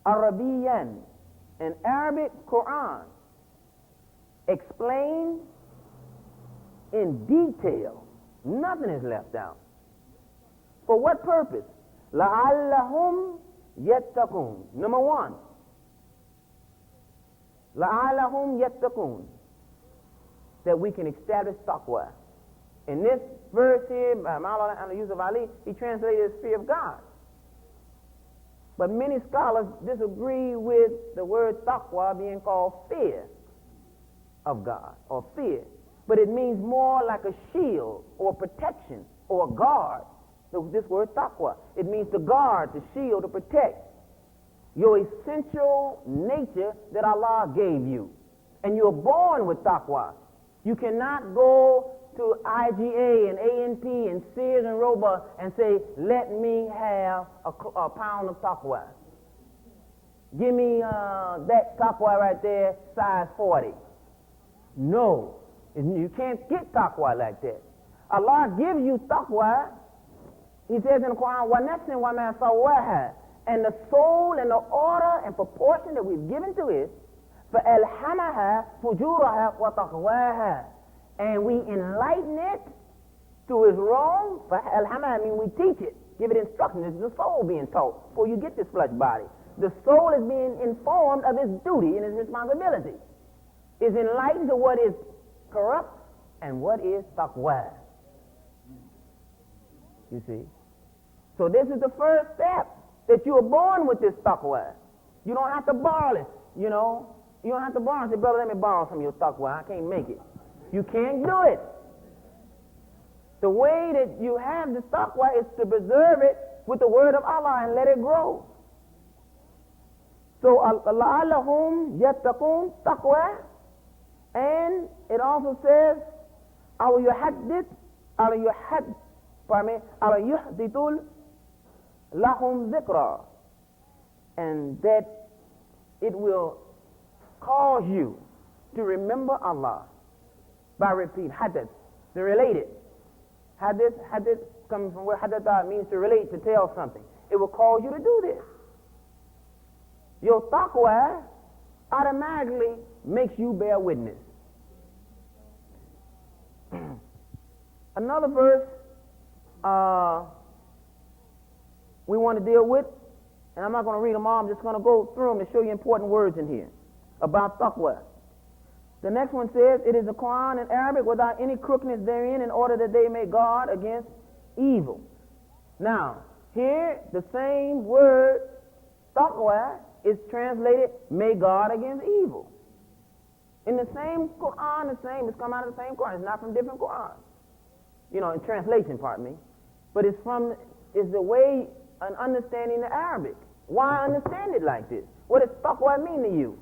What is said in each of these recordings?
Arabiyan, an Arabic Quran, explained in detail. Nothing is left out. For what purpose? لَعَلَّهُمْ يَتَّقُونَ. Number one, لَعَلَّهُمْ يَتَّقُونَ, that we can establish taqwa. In this verse here, by Maulana Yusuf Ali, he translated as fear of God. But many scholars disagree with the word taqwa being called fear of God, or fear. But it means more like a shield or protection or a guard. This word taqwa, it means to guard, to shield, to protect your essential nature that Allah gave you. And you're born with taqwa. You cannot go to IGA and A&P and Sears and Roebuck and say, let me have a pound of taqwa. Give me that taqwa right there, size 40. No, you can't get taqwa like that. Allah gives you taqwa. He says in the Quran, وَنَفْسٍ وَمَا سَوَّاهَا, and the soul and the order and proportion that we've given to it, فَأَلْحَمَهَا فُجُورَهَا وَتَقْوَاهَا, and we enlighten it to its wrong. فَأَلْحَمَهَا means we teach it, give it instruction. It's the soul being taught before you get this flesh body. The soul is being informed of its duty and its responsibility. Is enlightened to what is corrupt and what is taqwa. You see? So this is the first step, that you are born with this taqwa. You don't have to borrow it, you know. You don't have to borrow and say, brother, let me borrow some of your taqwa. I can't make it. You can't do it. The way that you have this taqwa is to preserve it with the word of Allah and let it grow. So, لَعَلَّهُمْ يَتَّقُونَ, taqwa. And it also says, أَوْ يُحَدِّثْ لَهُمْ ذِكْرًا, and that it will cause you to remember Allah by repeat. Hadith, to relate it. Hadith comes from where hadith means to relate, to tell something. It will cause you to do this. Your taqwa automatically makes you bear witness. Another verse we want to deal with, and I'm not going to read them all, I'm just going to go through them to show you important words in here about taqwa. The next one says, it is the Quran in Arabic without any crookedness therein, in order that they may guard against evil. Now, here the same word taqwa is translated may guard against evil. In the same Quran, it's come out of the same Quran. It's not from different Qurans. You know, in translation, pardon me. But it's the way an understanding the Arabic. Why understand it like this? What does taqwa mean to you?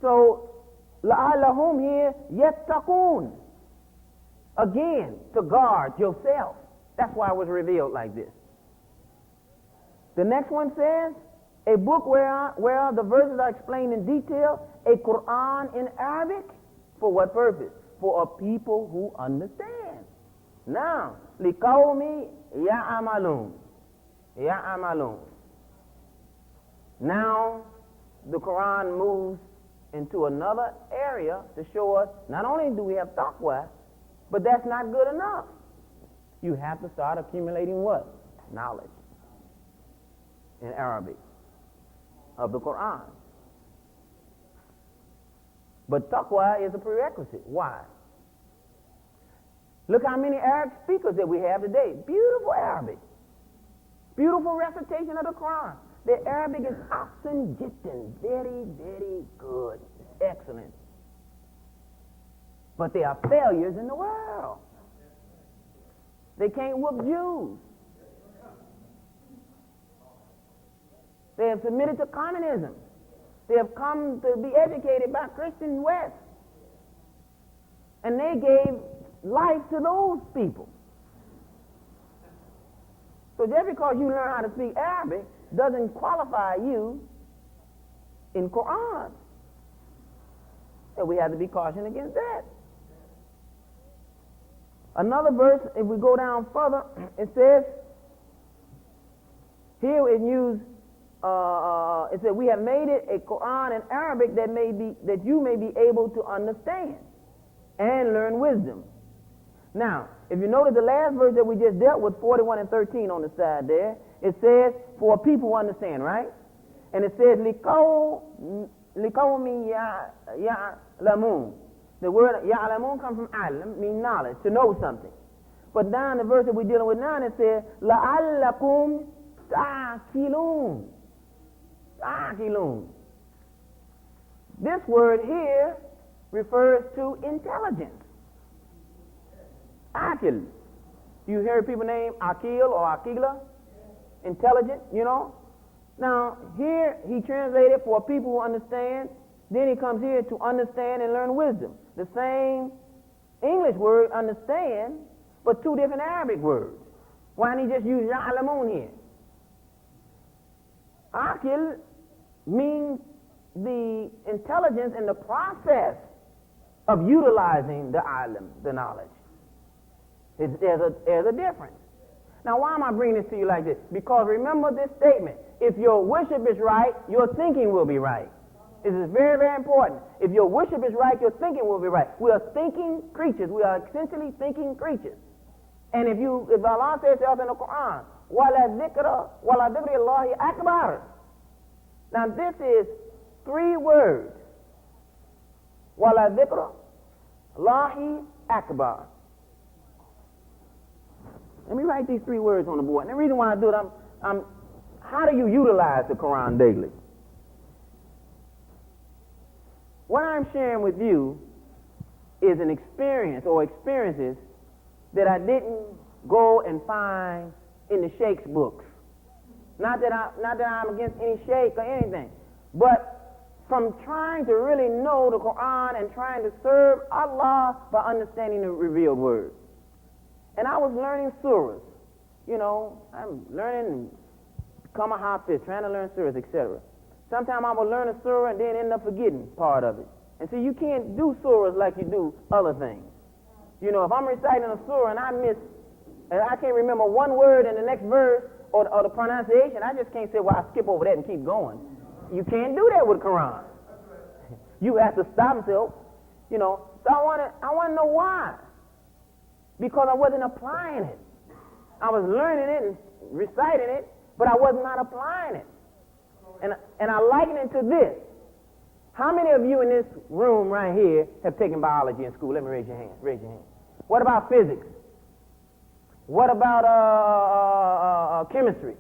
So, لَعَلَّهُمْ here يَتَّقُونَ. Again, to guard yourself. That's why it was revealed like this. The next one says, a book where the verses are explained in detail, a Quran in Arabic. For what purpose? For a people who understand. Now, لِقَوْمِ يَعْمَلُونَ. Now, the Quran moves into another area to show us not only do we have taqwa, but that's not good enough. You have to start accumulating what? Knowledge in Arabic of the Quran. But taqwa is a prerequisite. Why? Look how many Arab speakers that we have today. Beautiful Arabic. Beautiful recitation of the Quran. Their Arabic is ahsan jiddan. Very, very good. Excellent. But they are failures in the world. They can't whoop Jews. They have submitted to communism. They have come to be educated by Christian West. And they gave life to those people. So just because you learn how to speak Arabic doesn't qualify you in Quran. So we have to be cautioned against that. Another verse, if we go down further, it says, here it used it said, we have made it a Quran in Arabic that you may be able to understand and learn wisdom. Now, if you notice the last verse that we just dealt with, 41 and 13 on the side there, it says, for people who understand, right? And it says, لِقَوْمِ يَعْلَمُونَ. The word ya'lamun comes from alam, means knowledge, to know something. But down the verse that we're dealing with now, it says, لَعَلَّكُمْ تَعْقِلُونَ. Ta'qilun. This word here refers to intelligence. Aqil. You hear people name Aqil or Aqila? Intelligent, you know? Now, here he translated for people who understand. Then he comes here to understand and learn wisdom. The same English word, understand, but two different Arabic words. Why didn't he just use ya'lamun here? Aqil means the intelligence and the process of utilizing the alim, the knowledge. There's a difference. Now, why am I bringing this to you like this? Because remember this statement. If your worship is right, your thinking will be right. This is very, very important. If your worship is right, your thinking will be right. We are thinking creatures. We are essentially thinking creatures. And if Allah says to us in the Quran, وَلَا ذِكْرَ اللَّهِ أَكْبَرُ. Now this is 3 words. وَلَا ذِكْرَ اللَّهِ أَكْبَرُ. Let me write these 3 words on the board. And the reason why I do it, how do you utilize the Quran daily? What I'm sharing with you is an experience or experiences that I didn't go and find in the Sheikh's books. Not that I'm against any Sheikh or anything, but from trying to really know the Quran and trying to serve Allah by understanding the revealed word. And I was learning surahs. You know, I'm learning become a hafiz, trying to learn surahs, etc. Sometimes I will learn a surah and then end up forgetting part of it. And so you can't do surahs like you do other things. You know, if I'm reciting a surah and I can't remember one word in the next verse or the pronunciation, I just can't say, well, I'll skip over that and keep going. You can't do that with Quran. You have to stop and say, oh, you know. So I want to know why. Because I wasn't applying it. I was learning it and reciting it, but I was not applying it. And I liken it to this. How many of you in this room right here have taken biology in school? Let me raise your hand. Raise your hand. What about physics? What about chemistry?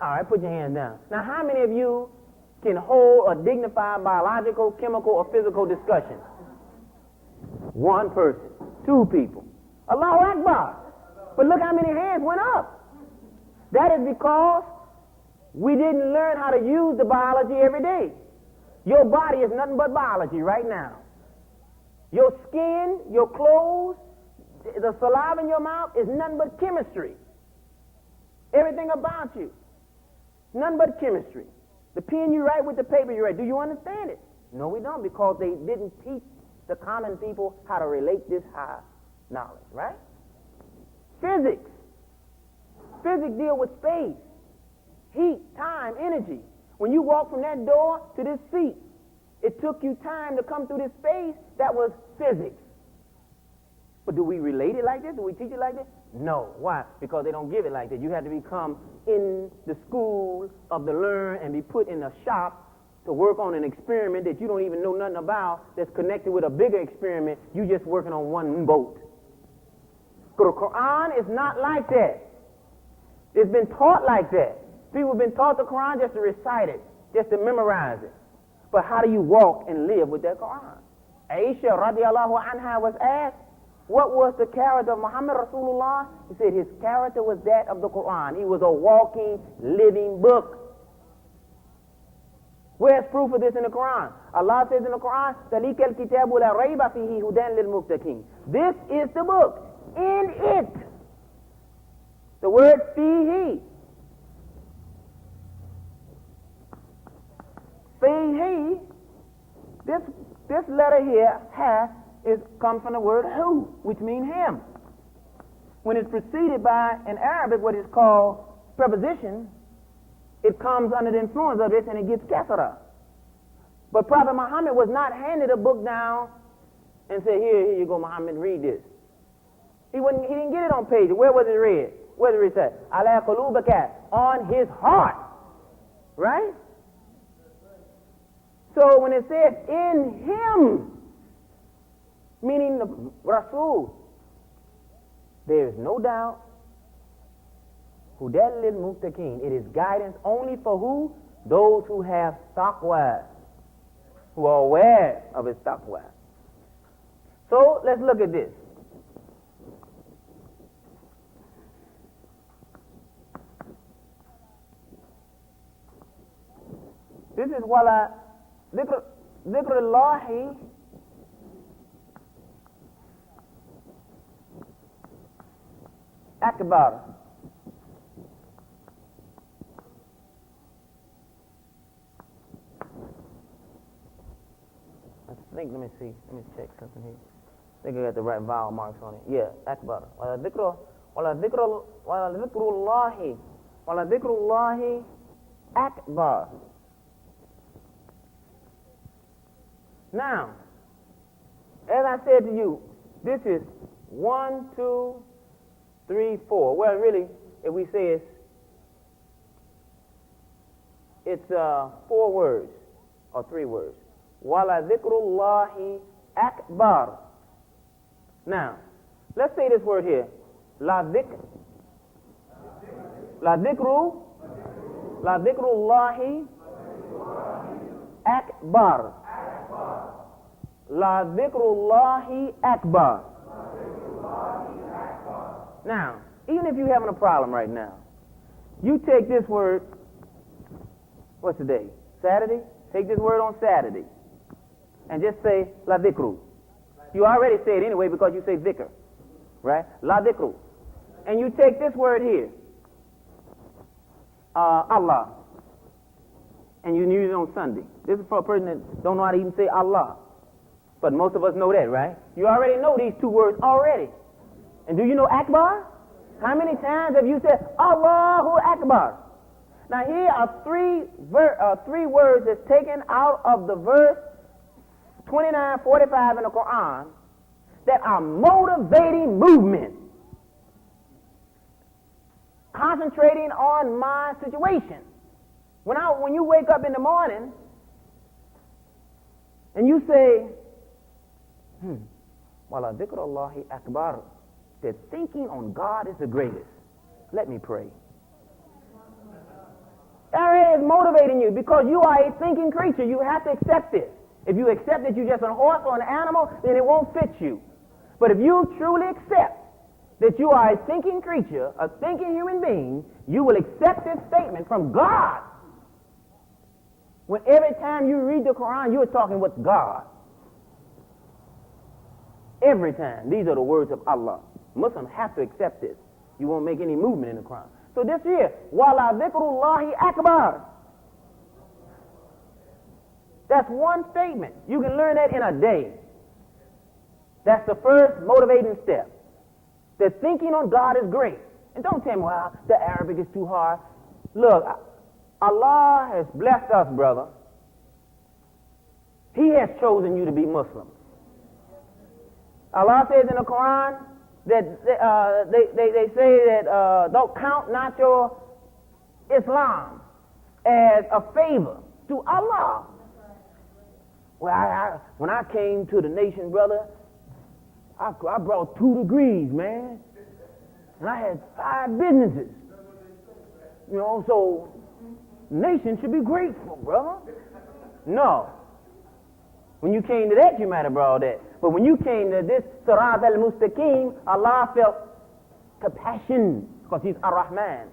All right, put your hand down. Now, how many of you can hold a dignified biological, chemical, or physical discussion? 1 person. 2 people. Allahu Akbar. But look how many hands went up. That is because we didn't learn how to use the biology every day. Your body is nothing but biology right now. Your skin, your clothes, the saliva in your mouth is nothing but chemistry. Everything about you, nothing but chemistry. The pen you write with the paper you write, do you understand it? No, we don't, because they didn't teach the common people how to relate this high knowledge, right? Physics. Physics deal with space, heat, time, energy. When you walk from that door to this seat, it took you time to come through this space. That was physics. But do we relate it like this? Do we teach it like this? No. Why? Because they don't give it like that. You have to become in the school of the learn and be put in a shop to work on an experiment that you don't even know nothing about, that's connected with a bigger experiment. You just working on one boat. But the Quran is not like that. It's been taught like that. People have been taught the Quran just to recite it, just to memorize it. But how do you walk and live with that Quran? Aisha radiallahu anha was asked, what was the character of Muhammad Rasulullah? He said his character was that of the Quran. He was a walking, living book. Where's proof of this in the Quran? Allah says in the Quran, ذَلِكَ الْكِتَابُ لَا رَيْبَ فِيهِ هُدًى لِلْمُتَّقِينَ. This is the book. In it. The word fihi. Fihi, this letter here, ha, comes from the word hu, which means him. When it's preceded by, in Arabic, what is called preposition, it comes under the influence of this and it gets kathara. But Prophet Muhammad was not handed a book down and said, here you go, Muhammad, read this. He didn't get it on pages. Where was it read? Where did it say? Ala qulubaka, on his heart. Right? So when it says in him, meaning the Rasul, there is no doubt, Hudal lil muttaqin, it is guidance only for who? Those who have taqwa, who are aware of his taqwa. So let's look at this. This is wala dhikrullahi akbar. Let me see. Let me check something here. I think I got the right vowel marks on it. Yeah, akbar. Wala dhikrullahi akbar. Now, as I said to you, this is 1, 2, 3, 4. Well, really, if we say it's 4 words or 3 words. Wala dhikrullahi akbar. Now, let's say this word here. La dhikrullahi akbar. La dhikrullahi akbar. Now, even if you're having a problem right now, you take this word, what's the day? Saturday? Take this word on Saturday and just say la dhikru. You already say it anyway because you say dhikr, right? La dhikru. And you take this word here, Allah, and you use it on Sunday. This is for a person that don't know how to even say Allah. But most of us know that, right? You already know these 2 words already. And do you know Akbar? How many times have you said Allahu Akbar? Now here are 3 words that's taken out of the verse 29, 45 in the Quran that are motivating movement. Concentrating on my situation. When you wake up in the morning and you say, Wala dhikrullahi akbar, that thinking on God is the greatest. Let me pray. That is motivating you because you are a thinking creature. You have to accept this. If you accept that you're just a horse or an animal, then it won't fit you. But if you truly accept that you are a thinking creature, a thinking human being, you will accept this statement from God. When every time you read the Quran, you're talking with God. Every time. These are the words of Allah. Muslims have to accept this. You won't make any movement in the Quran. So this here, Wala dhikrullahi akbar. That's one statement. You can learn that in a day. That's the first motivating step. That thinking on God is great. And don't tell me, well, the Arabic is too hard. Look, Allah has blessed us, brother. He has chosen you to be Muslim. Allah says in the Quran that they say that don't count not your Islam as a favor to Allah. Well, when I came to the nation, brother, I brought 2 degrees, man. And I had 5 businesses. You know, so nation should be grateful, brother. No. When you came to that, you might have brought that. But when you came to this Sirat al-Mustaqim, Allah felt compassion because He's Ar-Rahman.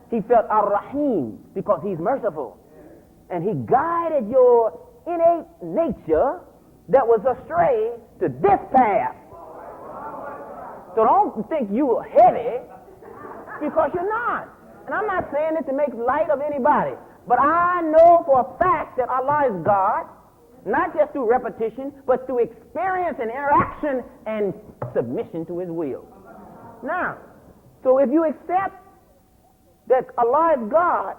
He felt Ar-Rahim because He's merciful. And He guided your innate nature that was astray to this path. So don't think you're heavy because you're not. And I'm not saying it to make light of anybody. But I know for a fact that Allah is God, not just through repetition, but through experience and interaction and submission to His will. Now, so if you accept that Allah is God,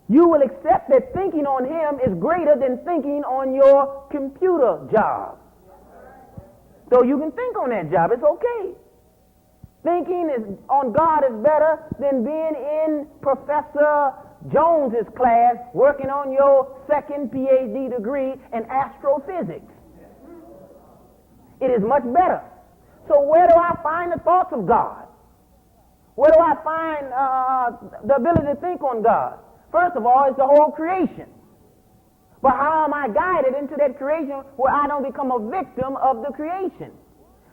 you will accept that thinking on him is greater than thinking on your computer job. So you can think on that job. It's okay. Thinking on God is better than being in Professor Jones's class working on your second PhD degree in astrophysics. It is much better. So where do I find the thoughts of God? Where do I find the ability to think on God? First of all, it's the whole creation. But how am I guided into that creation where I don't become a victim of the creation?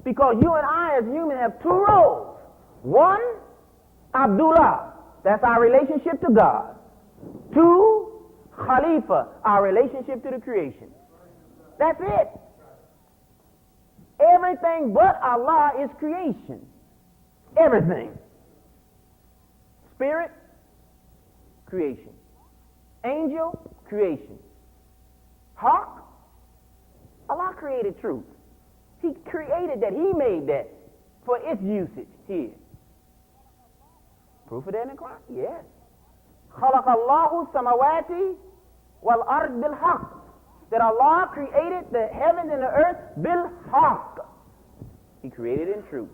Because you and I as humans have two roles. One, Abdullah, that's our relationship to God. Two, Khalifa, our relationship to the creation. That's it. Everything but Allah is creation. Everything. Spirit, creation. Angel, creation. Hawk, Allah created truth. He created that. He made that for its usage here. Proof of that in the Quran? Yes. خَلَقَ اللَّهُ السَّمَوَاتِ وَالْأَرْضِ بِالْحَقِّ. That Allah created the heavens and the earth bil-haqq. He created in truth.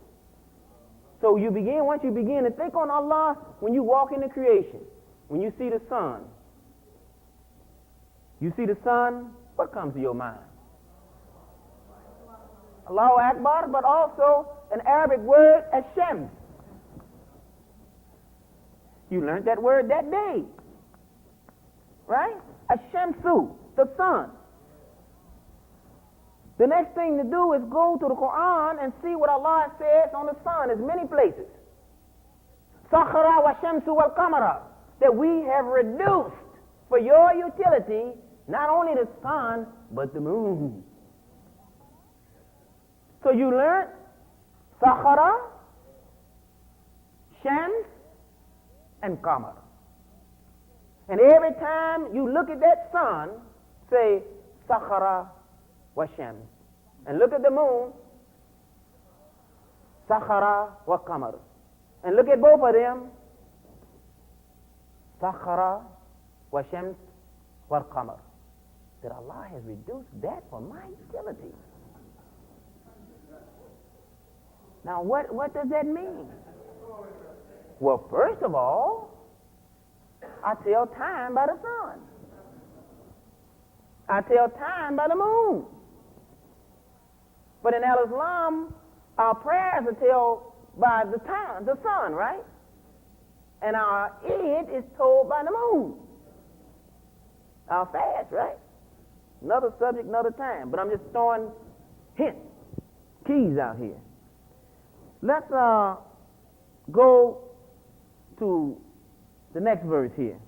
So once you begin to think on Allah, when you walk into creation, when you see the sun, what comes to your mind? Allahu Akbar, but also an Arabic word, Ash-Shams. You learned that word that day. Right? Ash-Shamsu, the sun. The next thing to do is go to the Quran and see what Allah says on the sun. There's many places. Sakhara wa shamsu wal qamara. That we have reduced for your utility not only the sun, but the moon. So you learn Sakhara, Shams, and Qamar. And every time you look at that sun, say Sakhara wa Shams. And look at the moon, Sakhara wa Qamar. And look at both of them, Sakhara wa Shams wa Qamar. That Allah has reduced that for my utility. Now, what does that mean? Well, first of all, I tell time by the sun. I tell time by the moon. But in Al-Islam, our prayers are told by the sun, right? And our Eid is told by the moon. Our fast, right? Another subject, another time. But I'm just throwing hints, keys out here. Let's go to the next verse here.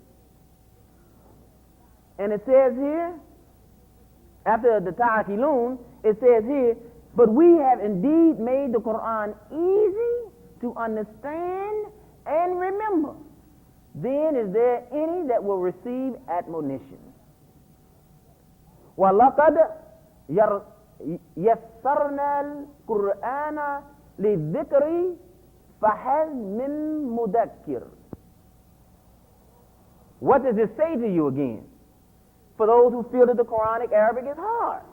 And it says here, after the Ta'akilun, it says here, but we have indeed made the Quran easy to understand and remember. Then is there any that will receive admonition? وَلَقَدْ يَسَّرْنَا الْقُرْآنَ لِلذِّكْرِ فَهَلْ مِن مُدَكِّرٍ. What does it say to you again? For those who feel that the Quranic Arabic is hard.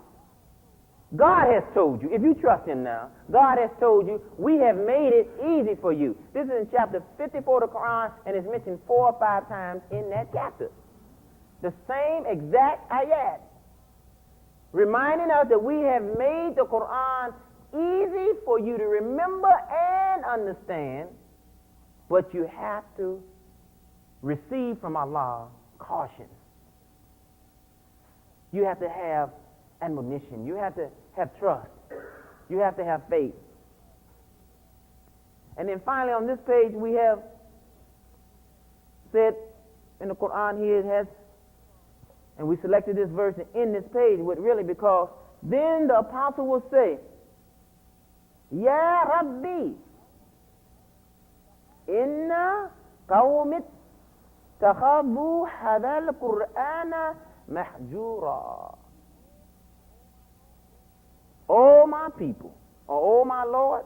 God has told you, if you trust Him now, God has told you, we have made it easy for you. This is in chapter 54 of the Quran, and it's mentioned 4 or 5 times in that chapter. The same exact ayat, reminding us that we have made the Quran easy for you to remember and understand, but you have to receive from Allah caution. You have to have admonition. You have to have trust. You have to have faith. And then finally on this page we have said in the Quran here, it has, and we selected this verse in this page with really because then the apostle will say, Ya Rabbi, inna qawmit takhabu hadha al-Qur'ana mahjura. Oh my people, or oh my Lord,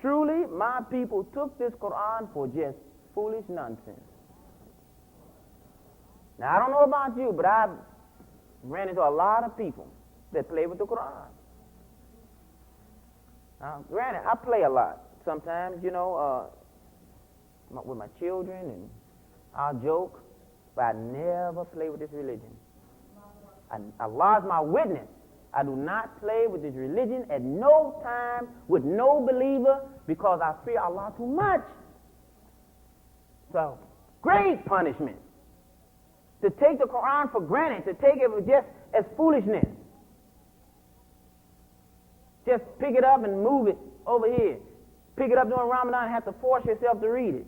truly my people took this Quran for just foolish nonsense. Now, I don't know about you, but I've ran into a lot of people that play with the Quran. Now, granted, I play a lot. Sometimes, with my children, and I'll joke, but I never play with this religion. Allah is my witness. I do not play with this religion at no time with no believer because I fear Allah too much. So, great punishment. To take the Quran for granted, to take it just as foolishness. Just pick it up and move it over here. Pick it up during Ramadan and have to force yourself to read it.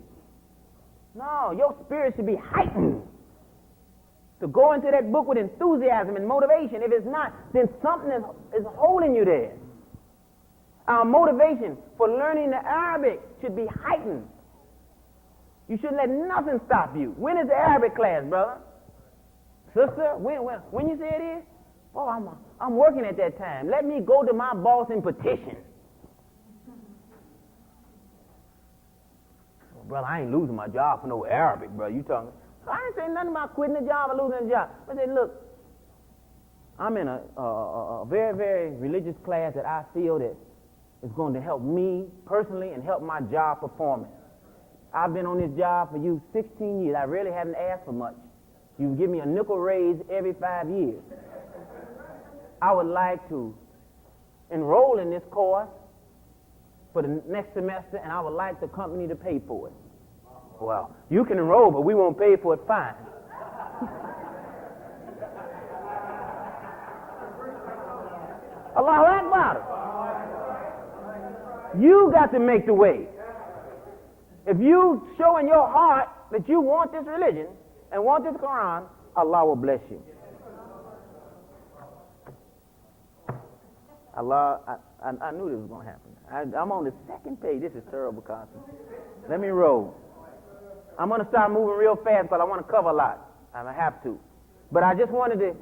No, your spirit should be heightened. To go into that book with enthusiasm and motivation. If it's not, then something is holding you there. Our motivation for learning the Arabic should be heightened. You shouldn't let nothing stop you. When is the Arabic class, brother? Sister, when you say it is? Oh, I'm working at that time. Let me go to my boss and petition. Well, brother, I ain't losing my job for no Arabic, brother. You talking? I didn't say nothing about quitting the job or losing the job. I said, look, I'm in a very, very religious class that I feel that is going to help me personally and help my job performance. I've been on this job for 16 years. I really haven't asked for much. You give me a nickel raise every 5 years. I would like to enroll in this course for the next semester, and I would like the company to pay for it. Well, you can enroll, but we won't pay for it. Fine. Allahu Akbar. You got to make the way. If you show in your heart that you want this religion and want this Quran, Allah will bless you. Allah, I knew this was going to happen. I'm on the second page. This is terrible, Qasim. Let me roll. I'm going to start moving real fast, but I want to cover a lot. I have to. But I just wanted to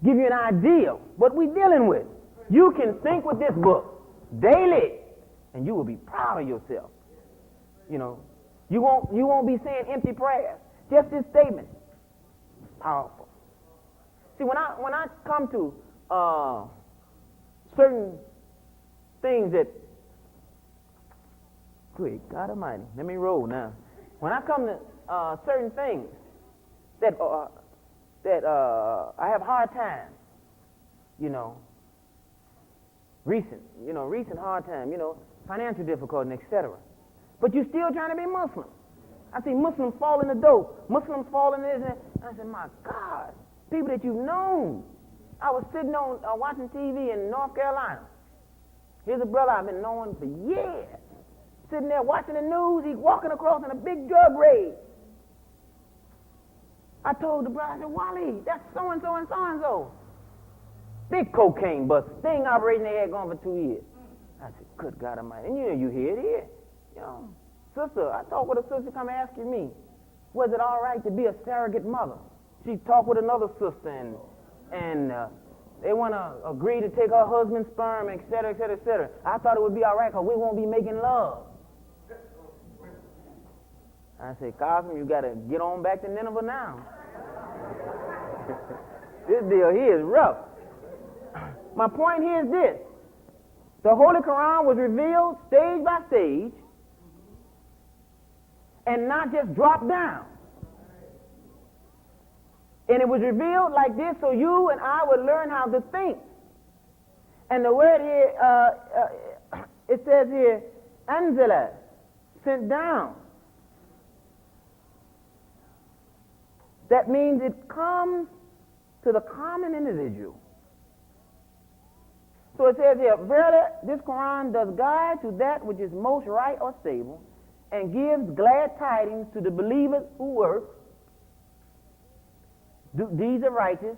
give you an idea of what we're dealing with. You can think with this book daily, and you will be proud of yourself. You won't be saying empty prayers. Just this statement. Powerful. See, when I come to certain things that, good God Almighty, let me roll now. When I come to certain things that I have hard time, recent hard time, financial difficulty, etc. But you're still trying to be Muslim. I see Muslims fall in the dope. Muslims fall in this. And I said, my God, people that you've known. I was sitting on watching TV in North Carolina. Here's a brother I've been knowing for years. Sitting there watching the news. He's walking across in a big drug raid. I told the brother, I said, Wally, that's so-and-so and so-and-so. Big cocaine bust. Sting operation they had going for 2 years. I said, good God Almighty. And you hear it here. Sister, I talked with a sister come asking me, was it all right to be a surrogate mother? She talked with another sister, and they want to agree to take her husband's sperm, et cetera, et cetera, et cetera. I thought it would be all right because we won't be making love. I said, Qasim, you got to get on back to Nineveh now. This deal here is rough. My point here is this. The Holy Quran was revealed stage by stage and not just dropped down. And it was revealed like this so you and I would learn how to think. And the word here, it says here, anzala, sent down. That means it comes to the common individual. So it says here, verily, this Quran does guide to that which is most right or stable, and gives glad tidings to the believers who work, deeds of righteous,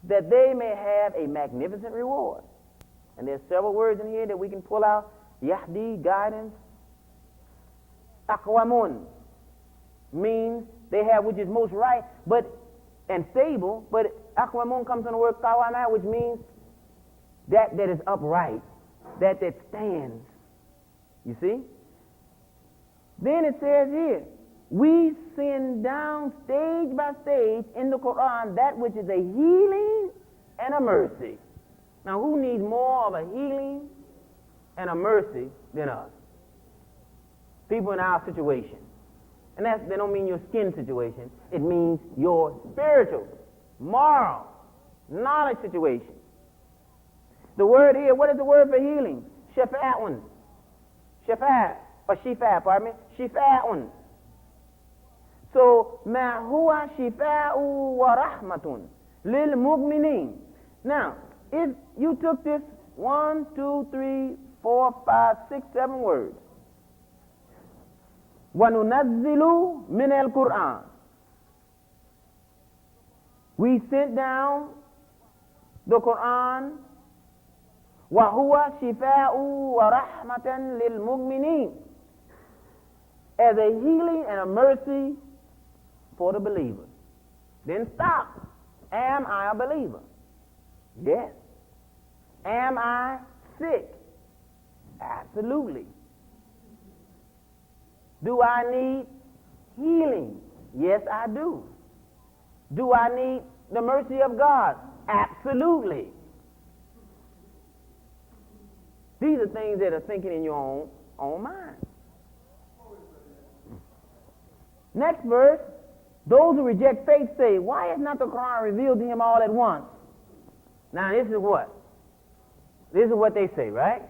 that they may have a magnificent reward. And there's several words in here that we can pull out. Yahdi, guidance. Aqwamun means they have which is most right and stable, but aqwamun comes from the word qawama, which means that is upright, that stands. You see? Then it says here, we send down stage by stage in the Quran that which is a healing and a mercy. Now, who needs more of a healing and a mercy than us? People in our situation. And that don't mean your skin situation. It means your spiritual, moral, knowledge situation. The word here, what is the word for healing? Shafa'un. Pardon me. Shifa'un. So, ma huwa shifa'u wa rahmatun lil mu'minin. Now, if you took this 1, 2, 3, 4, 5, 6, 7 words, وَنُنَزِّلُ مِنَ الْقُرْآنِ, we sent down the Quran, وَهُوَ شِفَاءُ وَرَحْمَةً لِلْمُؤْمِنِينَ, as a healing and a mercy for the believer. Then stop. Am I a believer? Yes. Am I sick? Absolutely. Do I need healing? Yes, I do. Do I need the mercy of God? Absolutely. These are things that are thinking in your own mind. Next verse, those who reject faith say, why is not the Quran revealed to him all at once? Now this is what? This is what they say, right?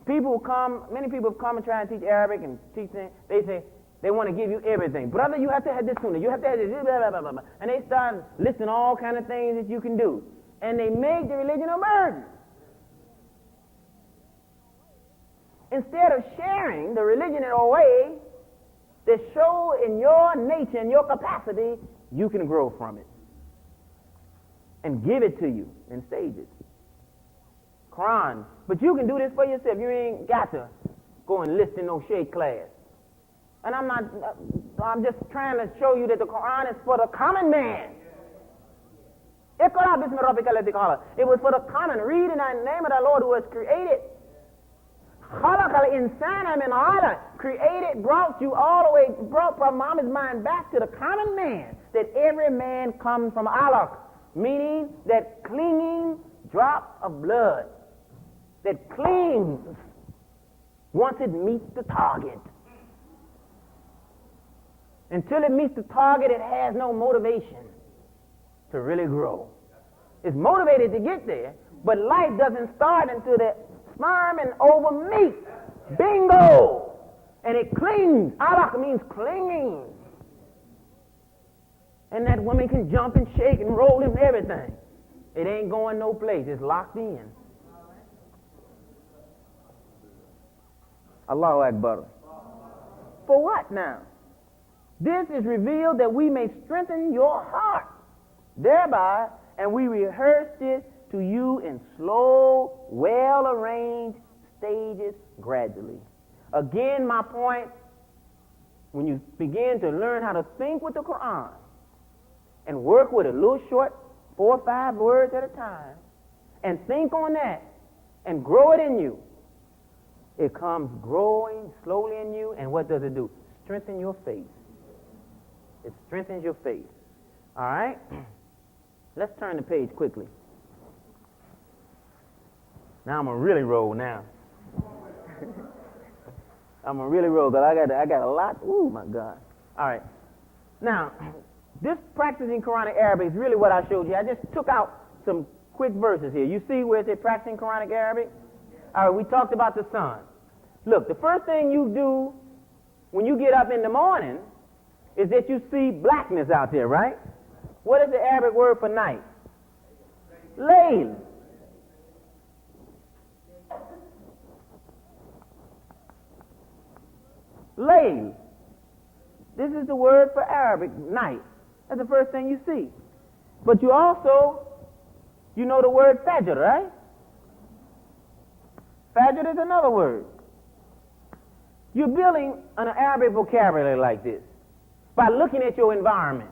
Many people have come and try and teach Arabic and teach things. They say they want to give you everything. Brother, you have to have this sunnah. You have to have this, blah, blah, blah, blah. And they start listing all kind of things that you can do. And they make the religion a burden. Instead of sharing the religion in a way that show in your nature and your capacity, you can grow from it. And give it to you in stages. Quran. But you can do this for yourself. You ain't got to go and list in no shade class. And I'm just trying to show you that the Quran is for the common man. It was for the common. Read in the name of the Lord who has created. Created, brought you all the way, brought from Muhammad's mind back to the common man, that every man comes from Allah, meaning that clinging drop of blood that clings once it meets the target. Until it meets the target, it has no motivation to really grow. It's motivated to get there, but life doesn't start until the sperm and ovum meet. Bingo! And it clings. Alaq means clinging. And that woman can jump and shake and roll and everything. It ain't going no place. It's locked in. Allahu Akbar. For what now? This is revealed that we may strengthen your heart thereby, and we rehearsed it to you in slow, well-arranged stages gradually. Again, my point, when you begin to learn how to think with the Quran and work with a little short 4 or 5 words at a time and think on that and grow it in you, it comes growing slowly in you, and what does it do? Strengthen your faith. It strengthens your faith. All right? Let's turn the page quickly. Now I'm going to really roll now. I'm going to really roll, because I got a lot. Ooh, my God. All right. Now, this practicing Quranic Arabic is really what I showed you. I just took out some quick verses here. You see where it says practicing Quranic Arabic? All right, we talked about the sun. Look, the first thing you do when you get up in the morning is that you see blackness out there, right? What is the Arabic word for night? Layl. Layl. This is the word for Arabic, night. That's the first thing you see. But you also, you know the word fajr, right? Fajr is another word. You're building an Arabic vocabulary like this by looking at your environment.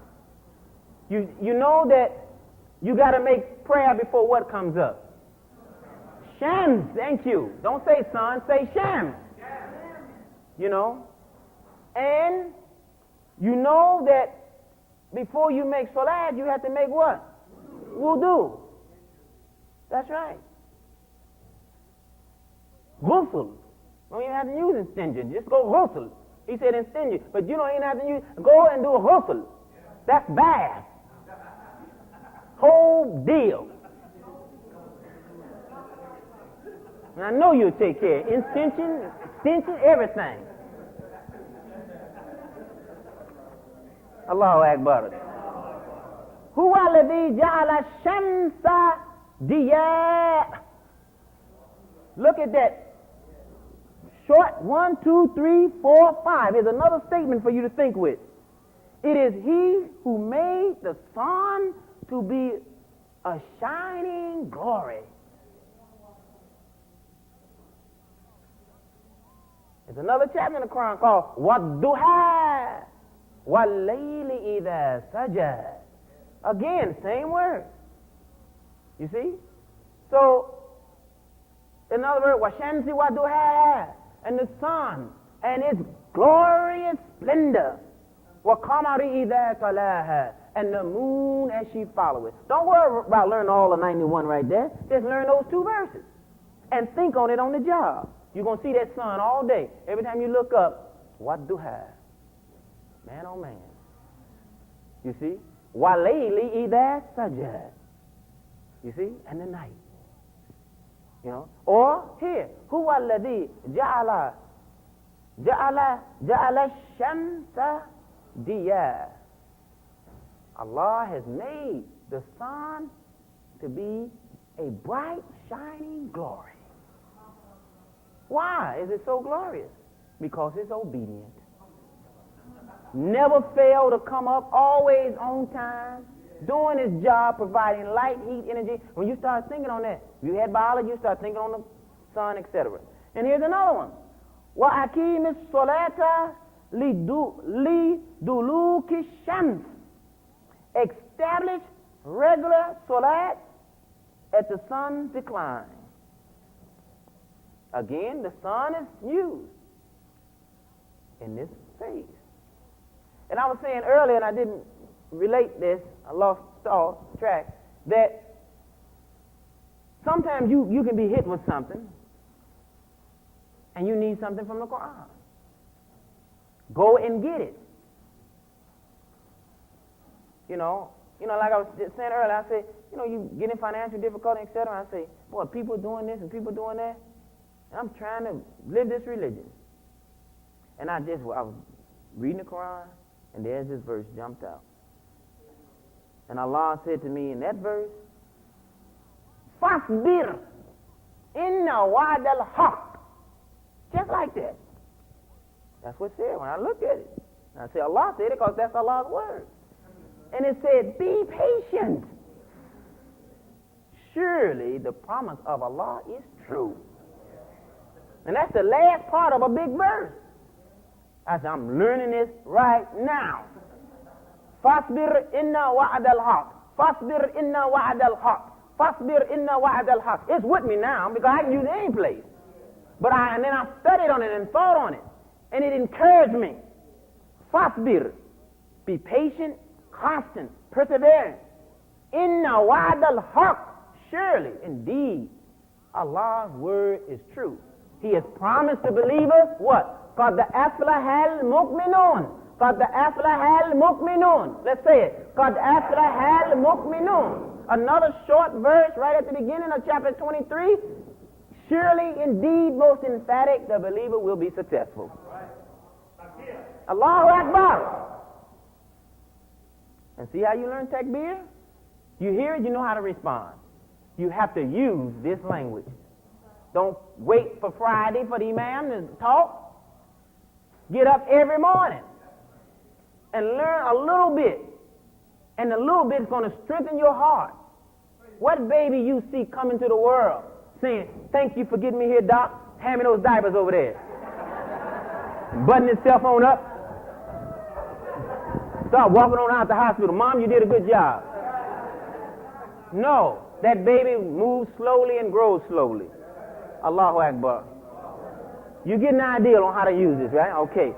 You know that you got to make prayer before what comes up? Shams, thank you. Don't say sun, say Shams. You know? And You know that before you make salat, you have to make what? Wudu. That's right. Ghusl. Don't even have to use extension. Just go ghusl. He said extension, but you don't even have to use. Go and do a ghusl. That's bath. Whole deal. And I know you'll take care. Extension, everything. Allahu Akbar. Huwa alladhi ja'ala shamsa diya. Look at that. Short 1, 2, 3, 4, 5. Here's another statement for you to think with. It is he who made the sun to be a shining glory. There's another chapter in the Quran called Wadduha Wallayli idha sajad. Again, same word. You see? So, in other words, Washamsi Wadduha, and the sun and its glorious splendor. Waqamari idha talaha, and the moon as she followeth. Don't worry about learning all the 91 right there. Just learn those 2 verses and think on it on the job. You're going to see that sun all day. Every time you look up, Wadduha. Man, oh man. You see? Walayli idha sajad. You see? And the night. You know? Or here, huwa alladhi ja'ala shamsa diya. Allah has made the sun to be a bright, shining glory. Why is it so glorious? Because it's obedient. Never fail to come up, always on time, doing its job, providing light, heat, energy. When you start thinking on that, you had biology, you start thinking on the sun, etc. And here's another one. وَأَقِيمِ الصَّلَاةَ لِدُلُوكِ الشَّمْسِ. Establish regular salat at the sun's decline. Again, the sun is used in this phase. And I was saying earlier, and I didn't relate this, I lost track, that sometimes you can be hit with something and you need something from the Quran. Go and get it. You know, like I was saying earlier, I say, you get in financial difficulty, etc. I say, boy, people doing this and people doing that. And I'm trying to live this religion. And I was reading the Quran, and there's this verse jumped out. And Allah said to me in that verse, Fasbir inna wa'd al-haq. Just like that. That's what it said when I looked at it. And I say Allah said it because that's Allah's word. And it said, be patient. Surely the promise of Allah is true. And that's the last part of a big verse. I said, I'm learning this right now. Fasbir inna wa'd al-haq. Fasbir inna wa'd al-haq. Fasbir inna wa'd al-haq. It's with me now because I can use it any place. And then I studied on it and thought on it. And it encouraged me. Fasbir. Be patient, constant, persevering. Inna wa'd al-haq. Surely, indeed, Allah's word is true. He has promised the believers what? قَدْ أَفْلَحَ الْمُؤْمِنُونَ قَدْ أَفْلَحَ الْمُؤْمِنُونَ. Let's say it. قَدْ أَفْلَحَ الْمُؤْمِنُونَ. Another short verse right at the beginning of chapter 23. Surely, indeed, most emphatic, the believer will be successful. Allahu Akbar. And see how you learn takbir? You hear it, you know how to respond. You have to use this language. Don't wait for Friday for the imam to talk. Get up every morning and learn a little bit. And the little bit is going to strengthen your heart. What baby you see coming to the world saying, thank you for getting me here, Doc. Hand me those diapers over there. Button his cell phone up. Start walking on out the hospital. Mom, you did a good job. No, that baby moves slowly and grows slowly. Allahu Akbar. You get an idea on how to use this, right? Okay.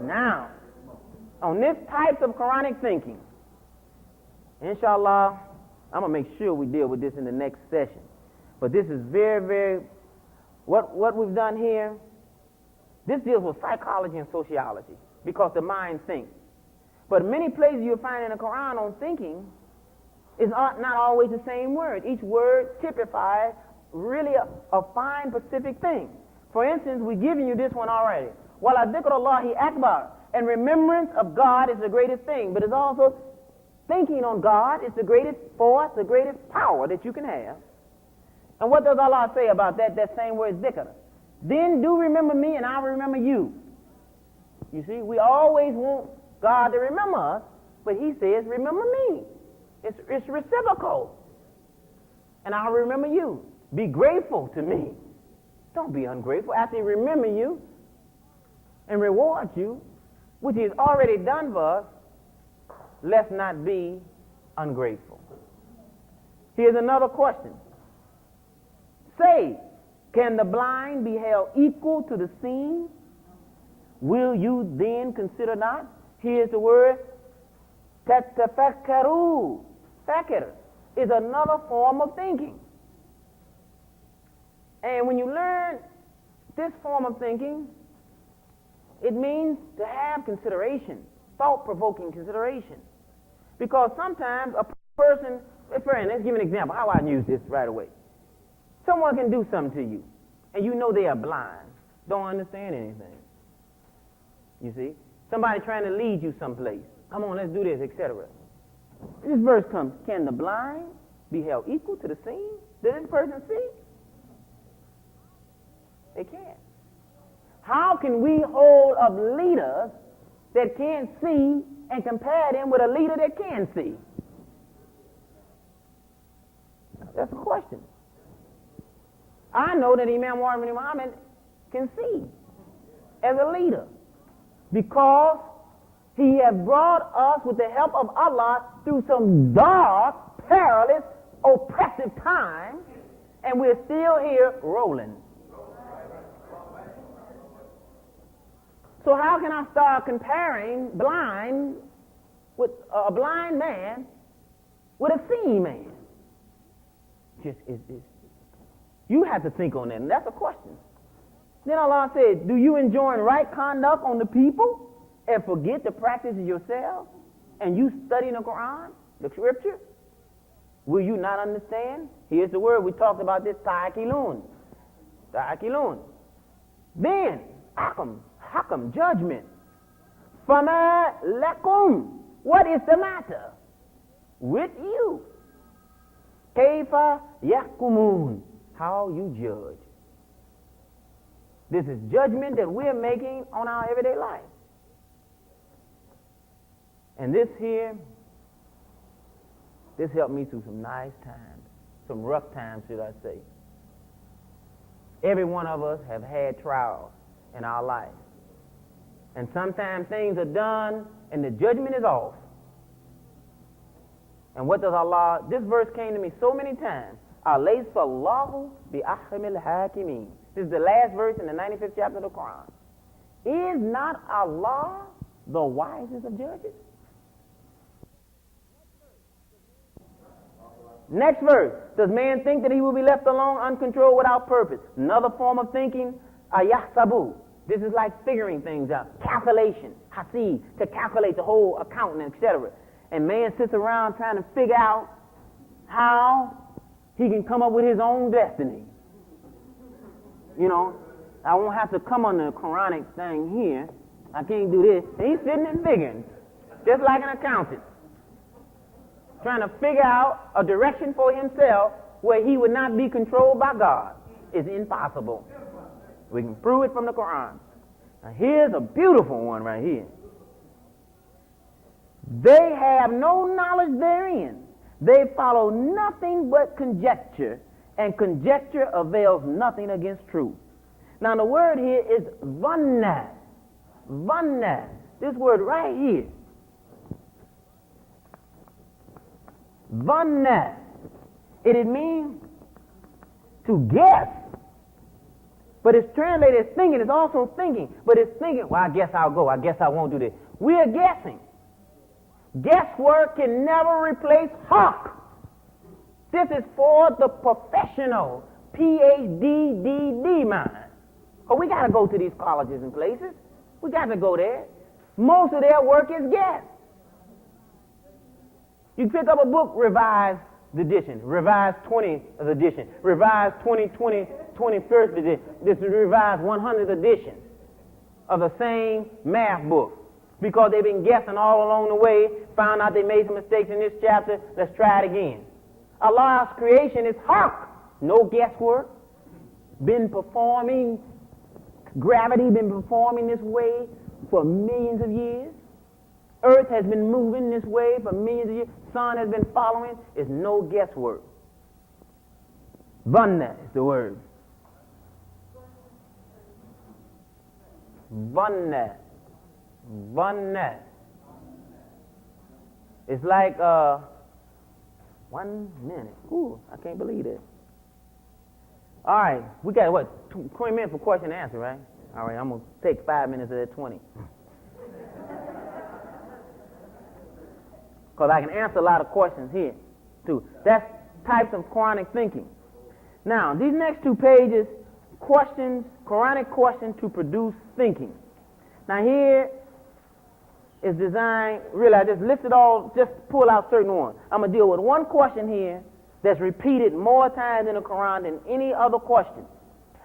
Now, on this types of Quranic thinking. Inshallah, I'm going to make sure we deal with this in the next session. But this is very, very, what we've done here, this deals with psychology and sociology because the mind thinks. But many places you'll find in the Quran on thinking is not always the same word. Each word typifies really a fine specific thing. For instance, we're giving you this one already. Wala dhikrullahi akbar. And remembrance of God is the greatest thing. But it's also thinking on God is the greatest force, the greatest power that you can have. And what does Allah say about that same word dhikr? Then do remember me and I will remember you. You see, we always want God to remember us, but he says, remember me. It's reciprocal. And I'll remember you. Be grateful to me. Don't be ungrateful. After he remember you and reward you, which he has already done for us, let's not be ungrateful. Here's another question. Say, can the blind be held equal to the seeing? Will you then consider not? Here's the word, tatafakkaru. Fakir is another form of thinking. And when you learn this form of thinking, it means to have consideration, thought-provoking consideration. Because sometimes a person, let's give an example, how I use this right away. Someone can do something to you, and you know they are blind, don't understand anything. You see? Somebody trying to lead you someplace. Come on, let's do this, etc. This verse comes, can the blind be held equal to the seeing? Does this person see? They can't. How can we hold up leaders that can't see and compare them with a leader that can see? That's a question. I know that Imam Qasim Ahmed can see as a leader because he has brought us with the help of Allah through some dark, perilous, oppressive times, and we're still here rolling. So how can I start comparing a blind man with a seeing man? You have to think on that, and that's a question. Then Allah said, do you enjoin right conduct on the people and forget to practice it yourself? And you study the Quran, the scripture? Will you not understand? Here's the word, we talked about this, ta'akilun. Ta'akilun. Then, hakam, judgment. Fama lakum. What is the matter with you? Kayfa yahkumun. How you judge. This is judgment that we're making on our everyday life. And this helped me through some nice times, some rough times, should I say. Every one of us have had trials in our life. And sometimes things are done and the judgment is off. And what does Allah, this verse came to me so many times. Alaysa Allahu bi ahkamil hakimin. This is the last verse in the 95th chapter of the Quran. Is not Allah the wisest of judges? Next verse. Does man think that he will be left alone, uncontrolled, without purpose? Another form of thinking, ayahsabu. This is like figuring things out. Calculation, hasib, to calculate the whole account, etc. And man sits around trying to figure out how he can come up with his own destiny. You know, I won't have to come on the Quranic thing here. I can't do this. And he's sitting and figuring, just like an accountant, trying to figure out a direction for himself where he would not be controlled by God. It's impossible. We can prove it from the Quran. Now here's a beautiful one right here. They have no knowledge therein. They follow nothing but conjecture, and conjecture avails nothing against truth. Now the word here is vanna. Vanna. This word right here. Vanna. It means to guess. But it's translated as thinking. It's also thinking. But it's thinking, well, I guess I'll go. I guess I won't do this. We are guessing. Guesswork can never replace Haqq. This is for the professional, PhD, mind. But we got to go to these colleges and places. We got to go there. Most of their work is guess. You pick up a book, revised edition, revised 20th edition, revised 2020, 21st edition. This is revised 100th edition of the same math book. Because they've been guessing all along the way, found out they made some mistakes in this chapter, let's try it again. Allah's creation is Haqq, no guesswork. Been performing, gravity been performing this way for millions of years. Earth has been moving this way for millions of years. Sun has been following. It's no guesswork. Vanna is the word. Vanna. Vanna. It's like 1 minute. Ooh, I can't believe that. All right, we got what, 20 minutes for question and answer, right? All right, I'm going to take 5 minutes of that 20. Because I can answer a lot of questions here, too. That's types of Quranic thinking. Now, these next 2 pages, questions, Quranic questions to produce thinking. Now here is designed, really I just listed all, just pull out certain ones. I'm going to deal with one question here that's repeated more times in the Quran than any other question.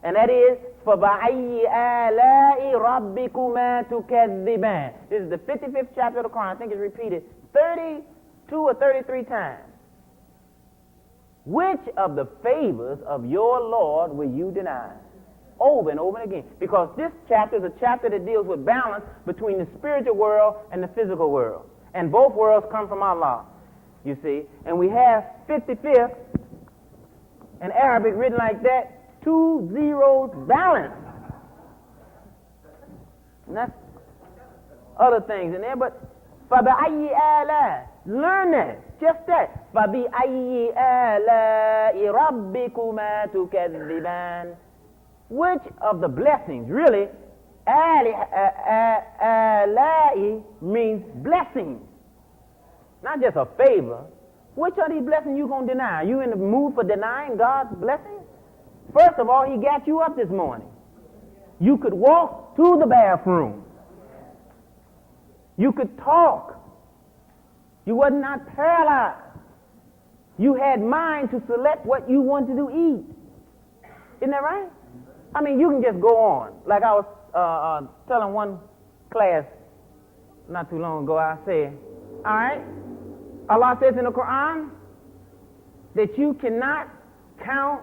And that is, فَبَعَيِّ آلَاءِ رَبِّكُمَا تُكَذِّبَانِ. This is the 55th chapter of the Quran. I think it's repeated 32 or 33 times. Which of the favors of your Lord will you deny? Over and over again. Because this chapter is a chapter that deals with balance between the spiritual world and the physical world. And both worlds come from Allah, you see. And we have 55th in Arabic written like that, 2 zeros balance. And that's other things in there, but فَبِأَيِّ آلَاءِ, learn that, just that. فَبِأَيِّ آلَاءِ رَبِّكُمَا تُكَذِّبَانِ. Which of the blessings, really, alai means blessings, not just a favor. Which of these blessings you going to deny? Are you in the mood for denying God's blessings? First of all, He got you up this morning. You could walk to the bathroom. You could talk. You were not paralyzed. You had mind to select what you wanted to eat. Isn't that right? I mean, you can just go on. Like I was telling one class not too long ago, I said, all right, Allah says in the Quran that you cannot count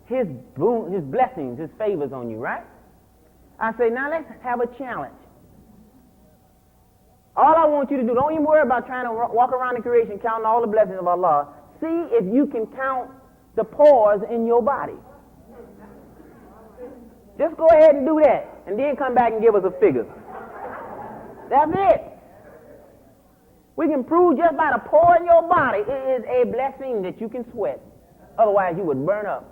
His blessings, His favors on you, right? I say, now let's have a challenge. All I want you to do, don't even worry about trying to walk around the creation counting all the blessings of Allah. See if you can count the pores in your body. Just go ahead and do that, and then come back and give us a figure. That's it. We can prove just by the pore in your body, it is a blessing that you can sweat. Otherwise, you would burn up.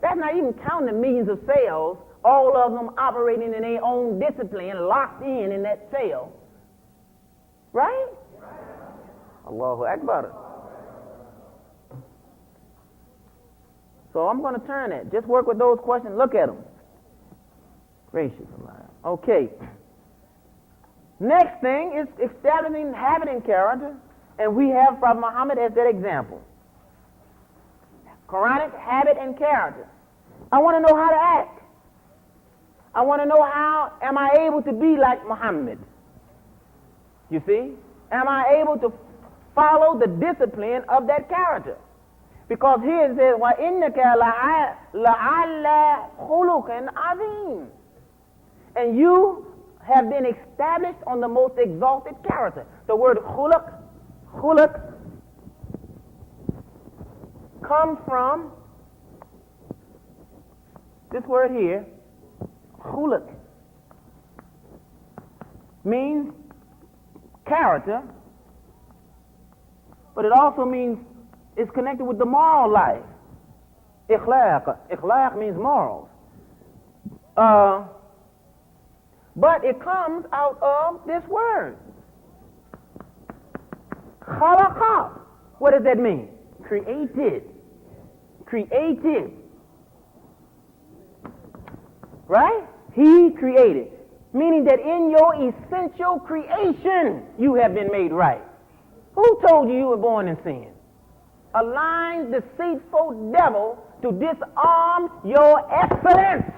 That's not even counting the millions of cells, all of them operating in their own discipline, locked in that cell. Right? Allahu Akbar. So I'm going to turn it. Just work with those questions. Look at them. Gracious Allah. Okay. Next thing is establishing habit and character. And we have Prophet Muhammad as that example. Quranic habit and character. I want to know how to act. I want to know how am I able to be like Muhammad. You see? Am I able to follow the discipline of that character? Because here it says, وَإِنَّكَ لَعَلَّ خُلُقٍ عَظِيمٍ. And you have been established on the most exalted character. The word khuluq comes from this word here. Khuluq means character, but it also means it's connected with the moral life. Ikhlaq means morals. But it comes out of this word. Khalaqa. What does that mean? Created. Created. Right? He created. Meaning that in your essential creation, you have been made right. Who told you were born in sin? A lying, deceitful devil to disarm your excellence.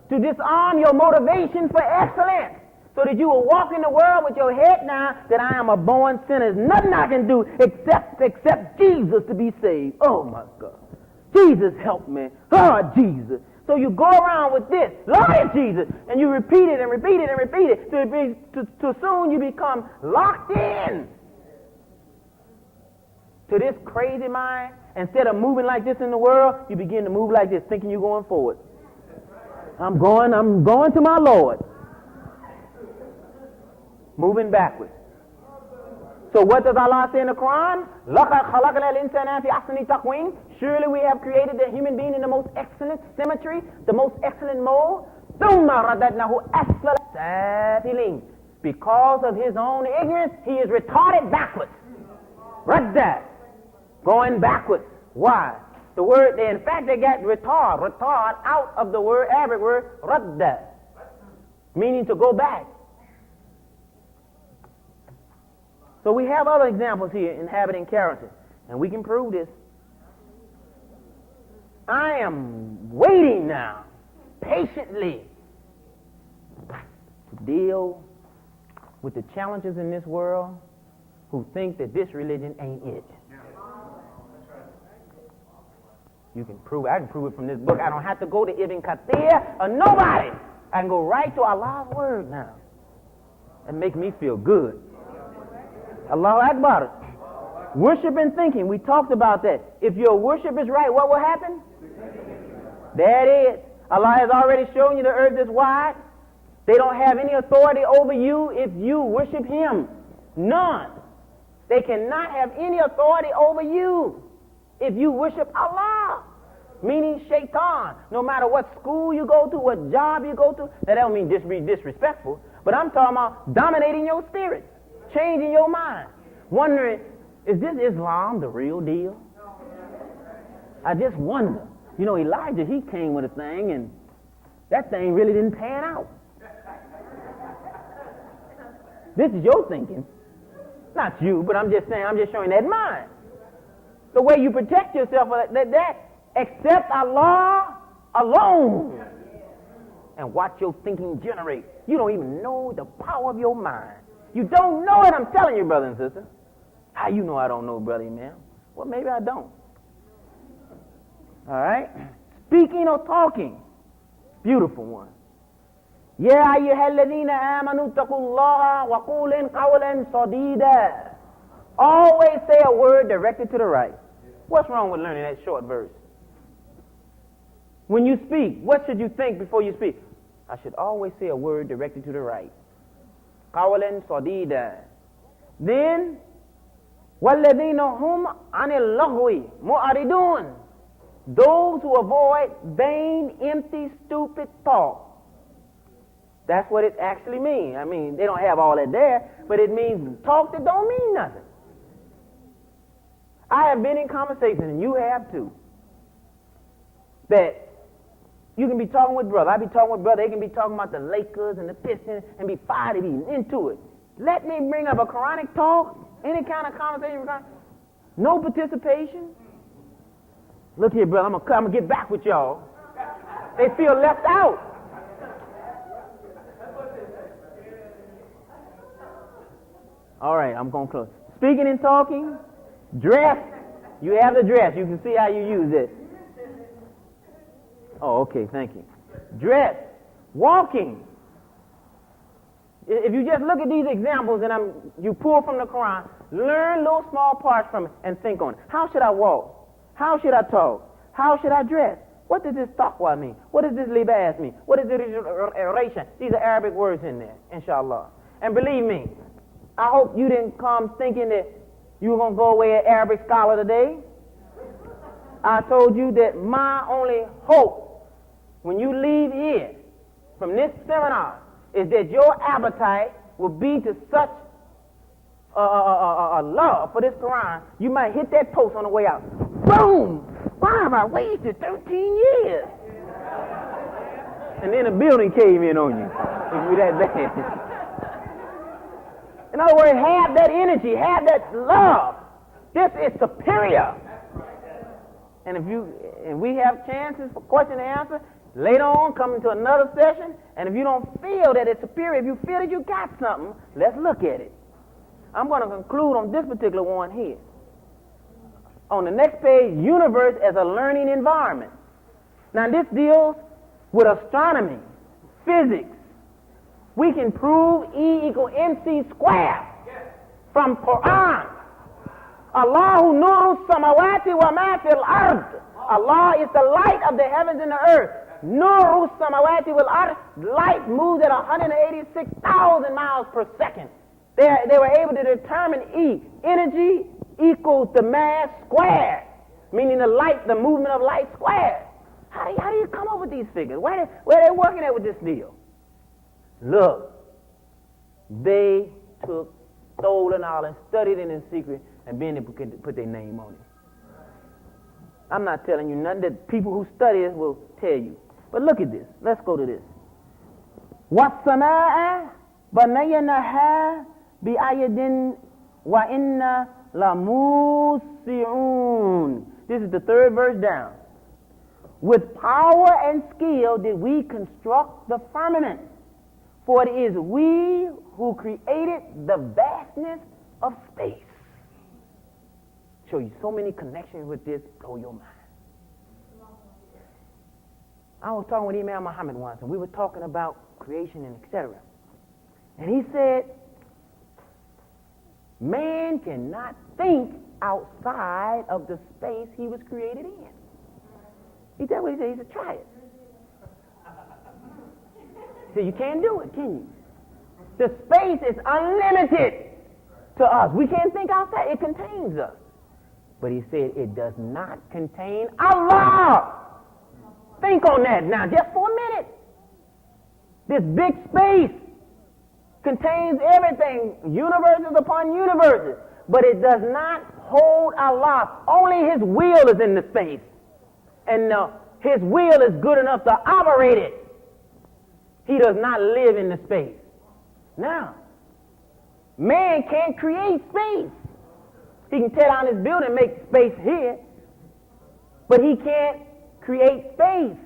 To disarm your motivation for excellence. So that you will walk in the world with your head down that I am a born sinner. There's nothing I can do except Jesus to be saved. Oh my God. Jesus help me. Oh Jesus. So you go around with this, Lord Jesus, and you repeat it and repeat it and repeat it till soon you become locked in to this crazy mind. Instead of moving like this in the world, you begin to move like this, thinking you're going forward. I'm going to my Lord. Moving backwards. So what does Allah say in the Quran? Surely we have created the human being in the most excellent symmetry, the most excellent mode. Because of his own ignorance, he is retarded backwards. Radda. Going backwards. Why? The word, in fact, they got retard out of the word, Arabic word, radda, meaning to go back. So we have other examples here in habit and character, and we can prove this. I am waiting now, patiently, to deal with the challenges in this world who think that this religion ain't it. You can prove it. I can prove it from this book. I don't have to go to Ibn Kathir or nobody. I can go right to Allah's word now and make me feel good. Allahu Akbar. Worship and thinking. We talked about that. If your worship is right, what will happen? There it is. Allah has already shown you the earth is wide. They don't have any authority over you if you worship Him. None. They cannot have any authority over you if you worship Allah. Meaning shaitan. No matter what school you go to, what job you go to. That don't mean be disrespectful. But I'm talking about dominating your spirit. Changing your mind. Wondering, is this Islam the real deal? I just wonder. You know, Elijah, he came with a thing, and that thing really didn't pan out. This is your thinking. Not you, but I'm just saying, I'm just showing that mind. The way you protect yourself, that accept Allah alone. And watch your thinking generate. You don't even know the power of your mind. You don't know it, I'm telling you, brother and sister. How you know I don't know, brother, man? Well, maybe I don't. All right? Speaking or talking. Beautiful one. يا أيها الذين آمنوا اتقوا الله وقولوا قولا سديدا. Always say a word directed to the right. What's wrong with learning that short verse? When you speak, what should you think before you speak? I should always say a word directed to the right. قولا سديدا. Then والذين هم عن اللغو معرضون. Those who avoid vain, empty, stupid talk. That's what it actually means. I mean, they don't have all that there, but it means talk that don't mean nothing. I have been in conversations, and you have too, that you can be talking with brother. I be talking with brother. They can be talking about the Lakers and the Pistons and be fired and be into it. Let me bring up a Quranic talk, any kind of conversation, no participation. Look here, brother, I'm gonna get back with y'all. They feel left out. All right, I'm going to close. Speaking and talking, dress. You have the dress. You can see how you use it. Oh, okay, thank you. Dress. Walking. If you just look at these examples and you pull from the Quran, learn little small parts from it and think on it. How should I walk? How should I talk? How should I dress? What does this taqwa mean? What does this libas mean? What is this oration? These are Arabic words in there, inshallah. And believe me, I hope you didn't come thinking that you were going to go away an Arabic scholar today. I told you that my only hope when you leave here from this seminar is that your appetite will be to such a love for this Quran, you might hit that post on the way out. Boom! Why have I wasted 13 years? And then the building cave in on you. If you're that bad. In other words, have that energy, have that love. This is superior. And if we have chances for question and answer, later on, come into another session, and if you don't feel that it's superior, if you feel that you got something, let's look at it. I'm going to conclude on this particular one here. On the next page, universe as a learning environment. Now this deals with astronomy, physics. We can prove E equals MC squared from Quran. Allahu nuru samawati wa ma fil ard. Allah is the light of the heavens and the earth. Nuru samawati wal ard. Light moves at 186,000 miles per second. They were able to determine E, energy equals the mass squared, meaning the movement of light squared. How do you come up with these figures? Where are they working at with this deal? Look, they stole the knowledge, studied it in secret, and then they put their name on it. I'm not telling you nothing that people who study this will tell you. But look at this. Let's go to this. وَالسَّمَاءَ بَنَيْنَاهَا بِأَيْدٍ وَإِنَّا لَمُوسِعُونَ. This is the third verse down. With power and skill did we construct the firmament, for it is we who created the vastness of space. Show you so many connections with this, blow your mind. I was talking with Imam Muhammad once, and we were talking about creation and etc. And he said, man cannot think outside of the space he was created in. He said what he said. He said, try it. He said, you can't do it, can you? The space is unlimited to us. We can't think outside. It contains us. But he said it does not contain Allah. Think on that now, just for a minute. This big space contains everything, universes upon universes, but it does not hold Allah. Only His will is in the space, and His will is good enough to operate it. He does not live in the space. Now, man can't create space. He can tear down his building and make space here, but he can't create space.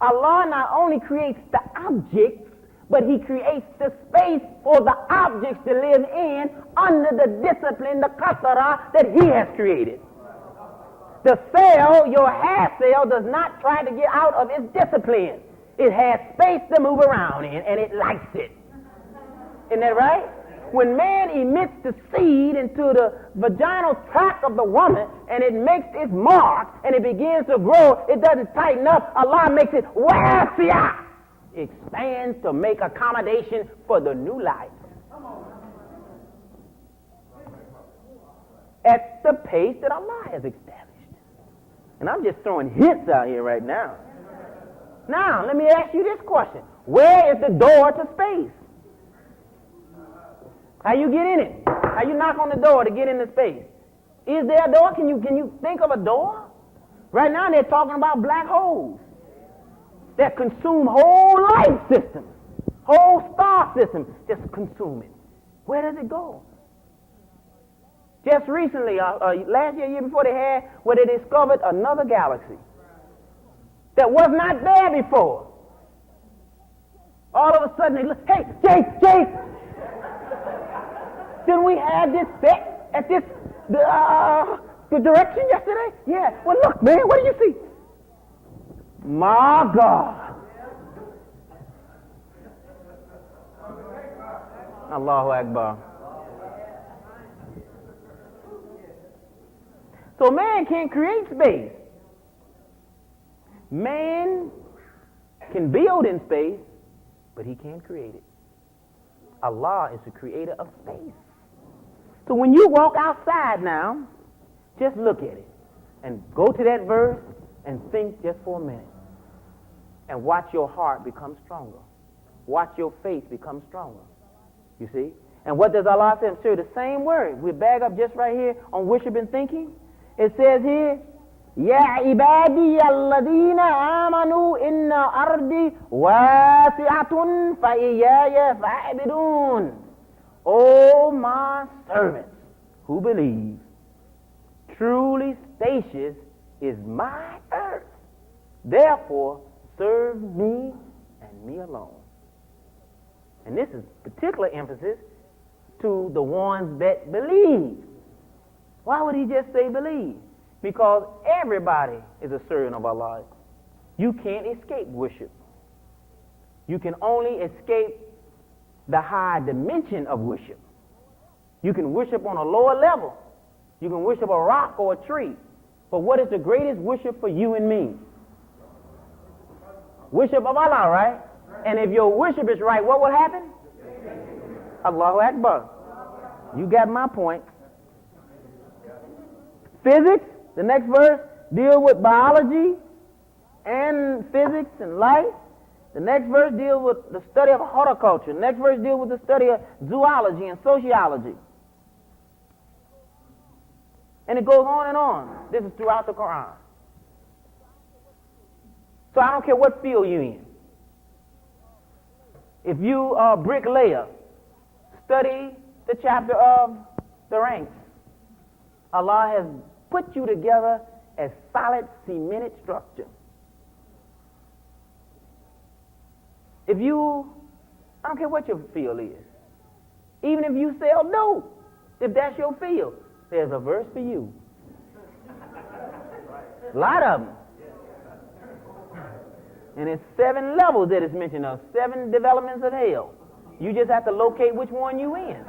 Allah not only creates the objects, but He creates the space for the objects to live in under the discipline, the qatara, that He has created. The cell, your hair cell, does not try to get out of its discipline. It has space to move around in, and it likes it. Isn't that right? When man emits the seed into the vaginal tract of the woman and it makes its mark and it begins to grow, it doesn't tighten up. Allah makes it wasi'ah. It expands to make accommodation for the new life. At the pace that Allah has established. And I'm just throwing hints out here right now. Now, let me ask you this question. Where is the door to space? How you get in it? How you knock on the door to get into space? Is there a door? Can you think of a door? Right now they're talking about black holes that consume whole life systems, whole star systems, just consume it. Where does it go? Just recently, last year before, where they discovered another galaxy that was not there before. All of a sudden they look, hey, Jay, didn't we have this set at the direction yesterday? Yeah. Well, look, man, what do you see? My God. Allahu Akbar. So man can't create space. Man can build in space, but he can't create it. Allah is the creator of space. So when you walk outside now, just look at it and go to that verse and think just for a minute and watch your heart become stronger. watch your faith become stronger. You see? And what does Allah say? Sure, the same word. We bag up just right here on worship and thinking. It says here, Ya ibadi alladina amanu inna ardi wasi'atun fa iyaya fa'bidun. O my servants who believe, truly spacious is my earth. Therefore, serve me and me alone. And this is particular emphasis to the ones that believe. Why would he just say believe? Because everybody is a servant of Allah. You can't escape worship. You can only escape the high dimension of worship. You can worship on a lower level. You can worship a rock or a tree. But what is the greatest worship for you and me? Worship of Allah, right? And if your worship is right, what will happen? Allahu Akbar. You got my point. Physics, the next verse, deal with biology and physics and life. The next verse deals with the study of horticulture. The next verse deals with the study of zoology and sociology. And it goes on and on. This is throughout the Quran. So I don't care what field you're in. If you are a bricklayer, study the chapter of the ranks. Allah has put you together as solid cemented structure. If you, I don't care what your field is, even if you sell dope, if that's your field, there's a verse for you. A lot of them. And it's 7 levels that it's mentioned of, 7 developments of hell. You just have to locate which one you in.